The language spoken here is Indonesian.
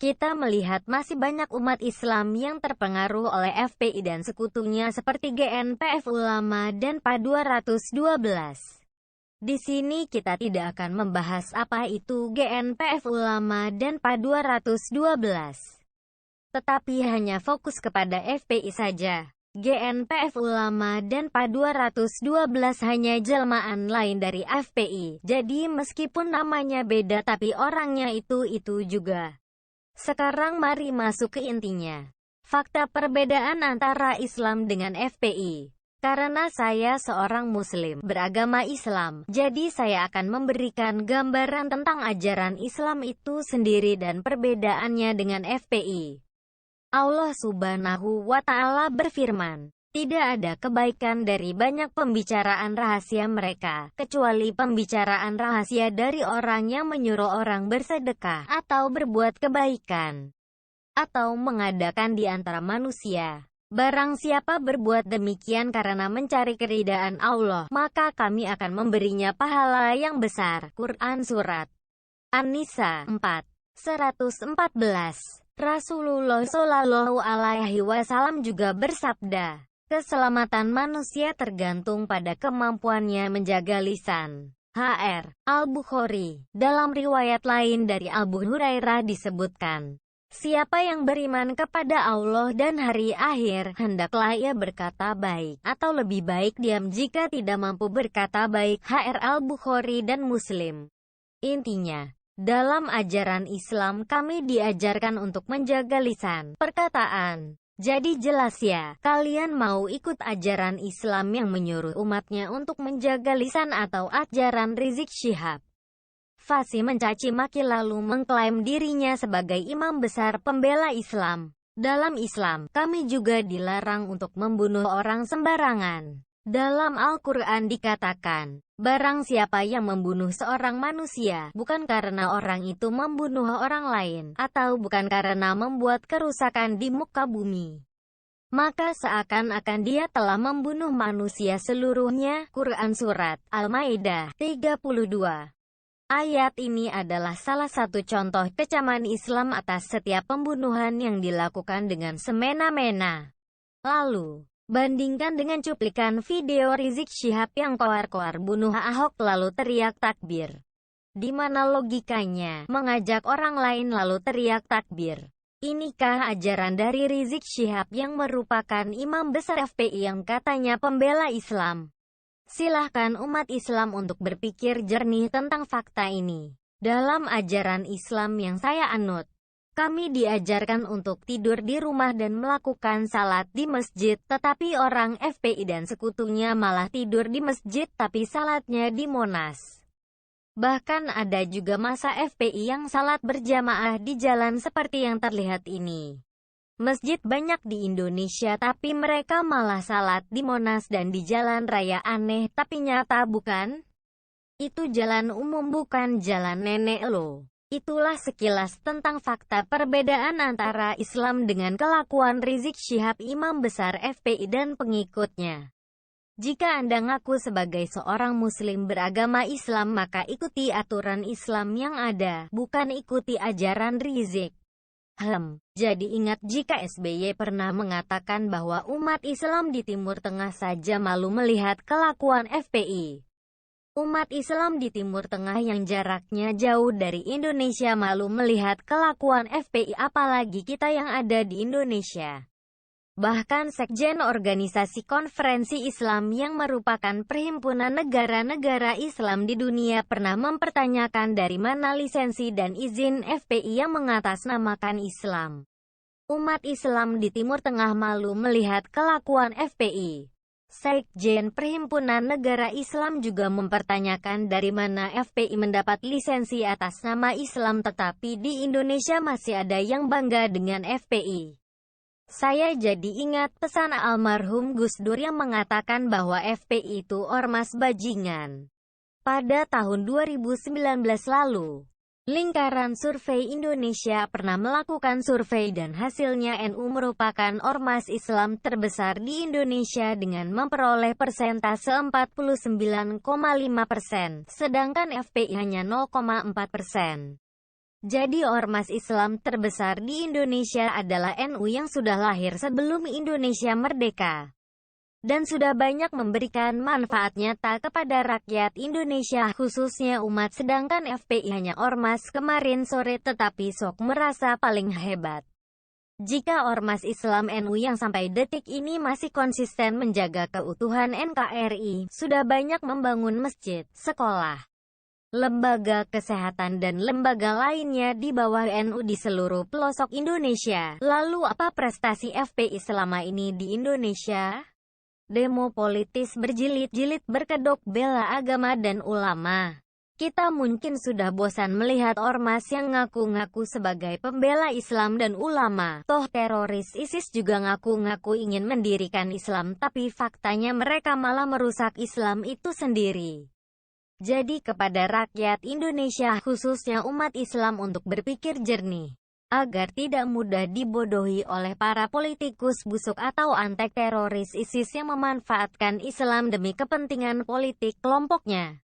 kita melihat masih banyak umat Islam yang terpengaruh oleh FPI dan sekutunya seperti GNPF Ulama dan PA212. Di sini kita tidak akan membahas apa itu GNPF Ulama dan PA212, tetapi hanya fokus kepada FPI saja. GNPF Ulama dan PA212 hanya jelmaan lain dari FPI, jadi meskipun namanya beda tapi orangnya itu juga. Sekarang mari masuk ke intinya. Fakta perbedaan antara Islam dengan FPI. Karena saya seorang Muslim beragama Islam, jadi saya akan memberikan gambaran tentang ajaran Islam itu sendiri dan perbedaannya dengan FPI. Allah Subhanahu wa Ta'ala berfirman, "Tidak ada kebaikan dari banyak pembicaraan rahasia mereka, kecuali pembicaraan rahasia dari orang yang menyuruh orang bersedekah, atau berbuat kebaikan, atau mengadakan di antara manusia. Barang siapa berbuat demikian karena mencari keridaan Allah, maka kami akan memberinya pahala yang besar." Quran Surat An-Nisa 4:114. Rasulullah Shallallahu Alaihi Wasallam juga bersabda, "Keselamatan manusia tergantung pada kemampuannya menjaga lisan." Hr. Al-Bukhari. Dalam riwayat lain dari Abu Hurairah disebutkan, "Siapa yang beriman kepada Allah dan hari akhir, hendaklah ia berkata baik, atau lebih baik diam jika tidak mampu berkata baik." Hr. Al-Bukhari dan Muslim. Intinya, dalam ajaran Islam kami diajarkan untuk menjaga lisan, perkataan. Jadi jelas ya, kalian mau ikut ajaran Islam yang menyuruh umatnya untuk menjaga lisan atau ajaran Rizik Syihab? Fasih mencaci maki lalu mengklaim dirinya sebagai imam besar pembela Islam. Dalam Islam, kami juga dilarang untuk membunuh orang sembarangan. Dalam Al-Quran dikatakan, barang siapa yang membunuh seorang manusia, bukan karena orang itu membunuh orang lain, atau bukan karena membuat kerusakan di muka bumi, maka seakan-akan dia telah membunuh manusia seluruhnya. Quran Surat Al-Maidah 32. Ayat ini adalah salah satu contoh kecaman Islam atas setiap pembunuhan yang dilakukan dengan semena-mena. Lalu, bandingkan dengan cuplikan video Rizik Syihab yang koar-koar bunuh Ahok lalu teriak takbir. Di mana logikanya mengajak orang lain lalu teriak takbir? Inikah ajaran dari Rizik Syihab yang merupakan imam besar FPI yang katanya pembela Islam? Silahkan umat Islam untuk berpikir jernih tentang fakta ini. Dalam ajaran Islam yang saya anut, kami diajarkan untuk tidur di rumah dan melakukan salat di masjid, tetapi orang FPI dan sekutunya malah tidur di masjid tapi salatnya di Monas. Bahkan ada juga masa FPI yang salat berjamaah di jalan seperti yang terlihat ini. Masjid banyak di Indonesia tapi mereka malah salat di Monas dan di jalan raya. Aneh tapi nyata bukan? Itu jalan umum bukan jalan nenek loh. Itulah sekilas tentang fakta perbedaan antara Islam dengan kelakuan Rizik Syihab imam besar FPI dan pengikutnya. Jika Anda ngaku sebagai seorang Muslim beragama Islam maka ikuti aturan Islam yang ada, bukan ikuti ajaran Rizik. Jadi ingat jika SBY pernah mengatakan bahwa umat Islam di Timur Tengah saja malu melihat kelakuan FPI. Umat Islam di Timur Tengah yang jaraknya jauh dari Indonesia malu melihat kelakuan FPI apalagi kita yang ada di Indonesia. Bahkan Sekjen Organisasi Konferensi Islam yang merupakan perhimpunan negara-negara Islam di dunia pernah mempertanyakan dari mana lisensi dan izin FPI yang mengatasnamakan Islam. Umat Islam di Timur Tengah malu melihat kelakuan FPI. Sekjen Perhimpunan Negara Islam juga mempertanyakan dari mana FPI mendapat lisensi atas nama Islam tetapi di Indonesia masih ada yang bangga dengan FPI. Saya jadi ingat pesan almarhum Gus Dur yang mengatakan bahwa FPI itu ormas bajingan. Pada tahun 2019 lalu, Lingkaran Survei Indonesia pernah melakukan survei dan hasilnya NU merupakan ormas Islam terbesar di Indonesia dengan memperoleh persentase 49,5%, sedangkan FPI hanya 0,4%. Jadi ormas Islam terbesar di Indonesia adalah NU yang sudah lahir sebelum Indonesia merdeka. Dan sudah banyak memberikan manfaat nyata kepada rakyat Indonesia, khususnya umat, sedangkan FPI hanya ormas kemarin sore tetapi sok merasa paling hebat. Jika ormas Islam NU yang sampai detik ini masih konsisten menjaga keutuhan NKRI, sudah banyak membangun masjid, sekolah, lembaga kesehatan dan lembaga lainnya di bawah NU di seluruh pelosok Indonesia. Lalu apa prestasi FPI selama ini di Indonesia? Demo politis berjilid-jilid berkedok bela agama dan ulama. Kita mungkin sudah bosan melihat ormas yang ngaku-ngaku sebagai pembela Islam dan ulama. Toh teroris ISIS juga ngaku-ngaku ingin mendirikan Islam, tapi faktanya mereka malah merusak Islam itu sendiri. Jadi kepada rakyat Indonesia, khususnya umat Islam, untuk berpikir jernih, agar tidak mudah dibodohi oleh para politikus busuk atau antek teroris ISIS yang memanfaatkan Islam demi kepentingan politik kelompoknya.